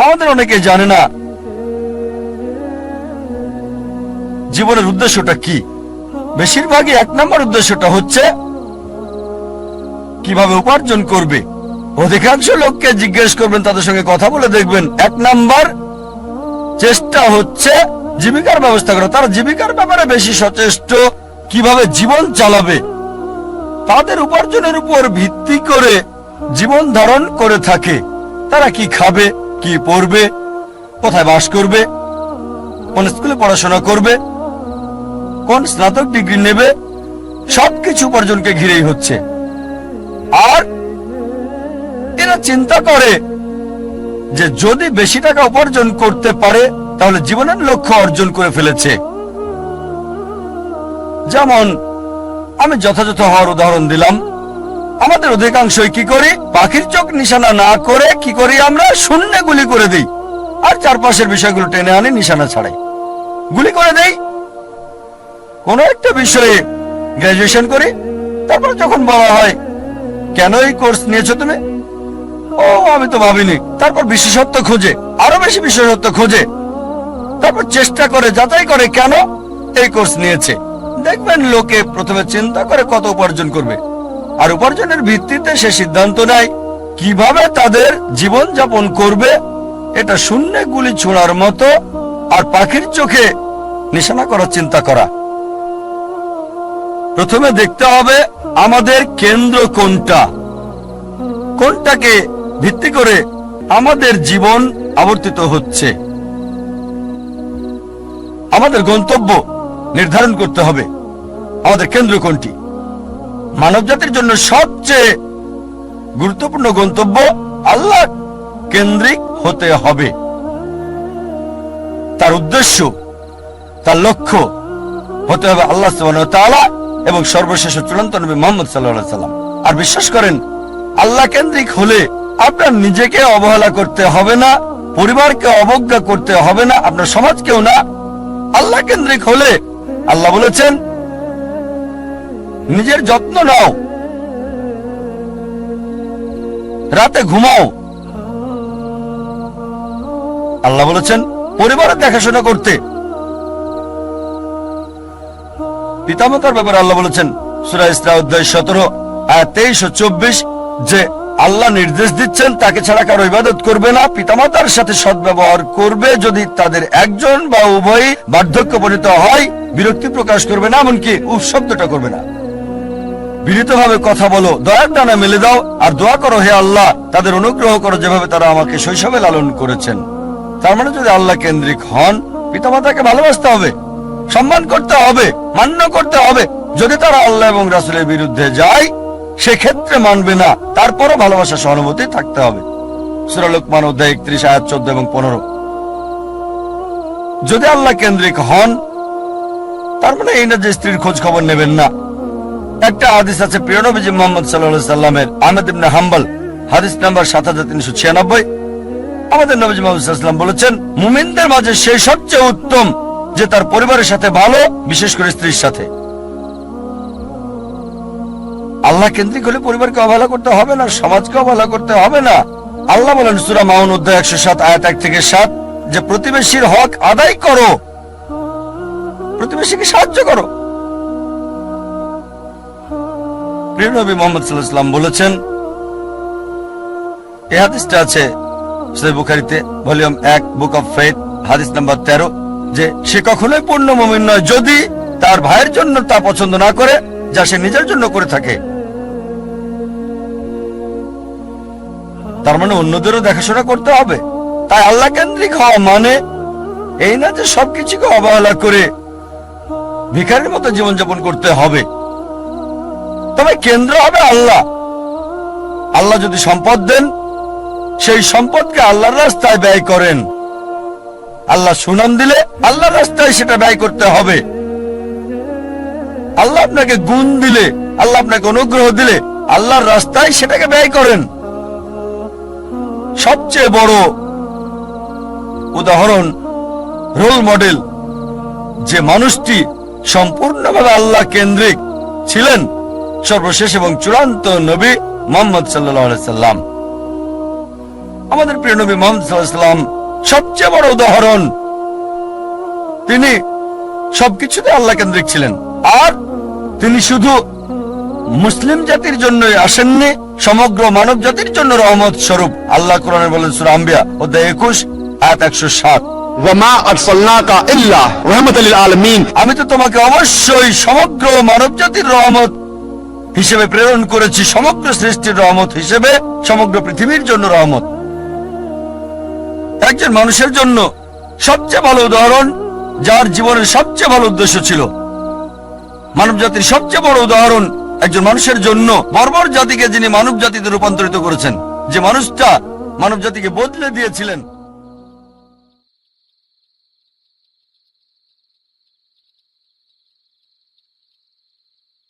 আমাদের অনেকে জানে না জীবনের উদ্দেশ্যটা কি। বেশিরভাগই 1 নম্বর উদ্দেশ্যটা হচ্ছে কিভাবে উপার্জন করবে। অধিকাংশ লোককে জিজ্ঞেস করবেন, তাদের সঙ্গে কথা বলে দেখবেন 1 নম্বর চেষ্টা হচ্ছে জীবিকার ব্যবস্থা করা। তারা জীবিকার ব্যাপারে বেশি সচেষ্ট, কিভাবে জীবন চালাবে। তাদের উপার্জনের উপর ভিত্তি করে জীবন ধারণ করে থাকে। তারা কি খাবে, কি পড়বে, কোথায় বাস করবে, কোন স্কুলে পড়াশোনা করবে, কোন স্নাতক ডিগ্রি নেবে, সবকিছু উপার্জনকে ঘিরেই হচ্ছে। আর এরা চিন্তা করে যে যদি বেশি টাকা উপার্জন করতে পারে তাহলে জীবনের লক্ষ্য অর্জন করে ফেলেছে। যেমন আমি যথাযথ হওয়ার উদাহরণ দিলাম। আমাদের অধিকাংশই কি করি, পাখির চোখ নিশানা না করে কি করি, আমরা শূন্যে গুলি করে দিই আর চারপাশের বিষয়গুলো টেনে আনি নিশানা ছাড়াই গুলি করে দেই। কোন একটা বিষয়ে গ্রাজুয়েশন করি, তারপর যখন বলা হয় কেন এই কোর্স নিয়েছো তুমি, ও আমি তো ভাবিনি। তারপর বিশেষত্ব খোঁজে, আরো বেশি বিশেষত্ব খোঁজে, তারপর চেষ্টা করে যাচাই করে কেন এই কোর্স নিয়েছে। দেখবেন লোকে প্রথমে চিন্তা করে কত উপার্জন করবে, আর উপার্জনের ভিত্তিতে সে সিদ্ধান্ত নেয় কিভাবে তাদের জীবন যাপন করবে। এটা শূন্যে গুলি ছোড়ার মতো আর পাখির চোখে নিশানা করার চিন্তা করা। প্রথমে দেখতে হবে আমাদের কেন্দ্র কোনটা, কোনটাকে ভিত্তি করে আমাদের জীবন আবর্তিত হচ্ছে। আমাদের গন্তব্য নির্ধারণ করতে হবে আমাদের কেন্দ্র কোনটি। মানব জাতির জন্য সবচেয়ে গুরুত্বপূর্ণ গন্তব্য আল্লাহ কেন্দ্রিক হতে হবে। তার উদ্দেশ্য, তার লক্ষ্য হতে হবে আল্লাহ সুবহানাহু ওয়া তাআলা এবং সর্বশেষ চূড়ান্ত নবী মুহাম্মদ সাল্লাল্লাহু আলাইহি ওয়াসাল্লাম। আর বিশ্বাস করেন, আল্লাহ কেন্দ্রিক হলে আপনার নিজেকে অবহেলা করতে হবে না, পরিবারকে অবজ্ঞা করতে হবে না, আপনার সমাজকেও না। আল্লাহ কেন্দ্রিক হলে আল্লাহ বলেছেন নিজের যত্ন নাও, রাতে ঘুমাও। আল্লাহ বলেছেন পরিবারের দেখাশোনা করতে। পিতামাতার ব্যাপারে আল্লাহ বলেছেন সূরা ইসরা অধ্যায় 17 আয়াত 23 ও 24 যে আল্লাহ নির্দেশ দিচ্ছেন তাকে ছাড়া কারো ইবাদত করবে না, পিতামাতার সাথে সদ্ব্যবহার করবে, যদি তাদের একজন বা উভয়ই বার্ধক্যপরিণত হয় বিরক্তি প্রকাশ করবে না, এমনকি উফ শব্দটা করবে না। বিনীতভাবে কথা বলো, দয়ার ডানা মেলে দাও আর দোয়া করো হে আল্লাহ তাদের অনুগ্রহ করো যেভাবে তারা আমাকে শৈশবে লালন করেছেন। তার মানে যদি আল্লাহ কেন্দ্রিক হন, পিতামাতাকে ভালোবাসতে হবে, সম্মান করতে হবে, মান্য করতে হবে। যদি তারা আল্লাহ এবং রাসূলের বিরুদ্ধে যায় সেক্ষেত্রে মানবে না, তারপরও ভালোবাসা সহানুভূতি থাকতে হবে। সূরা লোকমান অধ্যায় 31 আয়াত 14 এবং 15। যদি আল্লাহ কেন্দ্রিক হন তার মানে এই না যে স্ত্রীর খোঁজ খবর নেবেন না। একটা হাদিস আছে প্রিয় নবীজি মুহাম্মদ সাল্লাল্লাহু আলাইহি সাল্লামের, আহমদ ইবনে হাম্বল, হাদিস নাম্বার 7396। আমাদের নবীজি মুহাম্মদ সাল্লাল্লাহু আলাইহি সাল্লাম বলেছেন মুমিনদের মাঝে সেই সবচেয়ে উত্তম যে তার পরিবারের সাথে ভালো, বিশেষ করে স্ত্রীর সাথে। আল্লাহ কেন্দ্রিক হলে পরিবারকে অবহেলা করতে হবে না, সমাজকে অবহেলা করতে হবে না। আল্লাহ বলেন সূরা মাউন অধ্যায় 107 আয়াত 1 থেকে 7 যে প্রতিবেশীর হক আদায় করো, প্রতিবেশীকে সাহায্য করো। প্রিয় নবী মুহাম্মদ সাল্লাল্লাহু আলাইহি সাল্লাম বলেছেন, এই হাদিসটা আছে সহিহ বুখারীতে ভলিউম 1 বুক অফ ফেথ হাদিস নাম্বার 13 যে সে কখনোই পূর্ণ মুমিন নয় যদি তার ভাইয়ের জন্য তা পছন্দ না করে যা সে নিজের জন্য করে থাকে। তার মানে অন্যদেরও দেখাশোনা করতে হবে। তাই আল্লাহ কেন্দ্রিক হওয়া মানে এই না যে সবকিছুকে অবহেলা করে ভিখারির মতো জীবনযাপন করতে হবে। তবে কেন্দ্র হবে আল্লাহ। আল্লাহ যদি সম্পদ দেন সেই সম্পদকে আল্লাহর রাস্তায় ব্যয় করেন। আল্লাহ সুনাম দিলে আল্লাহর রাস্তায় সেটা ব্যয় করতে হবে। আল্লাহ আপনাকে গুণ দিলে, আল্লাহ আপনাকে অনুগ্রহ দিলে আল্লাহর রাস্তায় সেটাকে ব্যয় করেন। সবচেয়ে বড় উদাহরণ, রোল মডেল, যে মানুষটি সম্পূর্ণভাবে আল্লাহ কেন্দ্রিক ছিলেন, সর্বশেষ এবং চূড়ান্ত নবী মুহাম্মদ সাল্লাল্লাহু আলাইহি সাল্লাম। আমাদের প্রিয় নবী মুহাম্মদ সাল্লাল্লাহু আলাইহি ওয়াসাল্লাম সবচেয়ে বড় উদাহরণ। তিনি সবকিছুতে আল্লাহ কেন্দ্রিক ছিলেন, আর তিনি শুধু মুসলিম জাতির জন্যই আসেননি, সমগ্র মানব জাতির জন্য রহমত স্বরূপ। আল্লাহ কোরআনে বলেন সূরা আম্বিয়া অধ্যায় 21 আয়াত 107, ওয়ামা আরসালনাকা ইল্লা রাহমাতাল লিল আলামিন। আমি তো তোমাকে অবশ্যই সমগ্র মানব জাতির রহমত হিসেবে প্রেরণ করেছি, সমগ্র সৃষ্টির রহমত হিসেবে, সমগ্র পৃথিবীর জন্য রহমত। একজন মানুষের জন্য সবচেয়ে ভালো উদাহরণ, যার জীবনের সবচেয়ে ভালো উদ্দেশ্য ছিল। মানব জাতির সবচেয়ে বড় উদাহরণ একজন মানুষের জন্য, বর্বর জাতিকে যিনি মানব জাতিতে রূপান্তরিত করেছেন, যে মানুষটা মানব জাতিকে বদলে দিয়েছিলেন।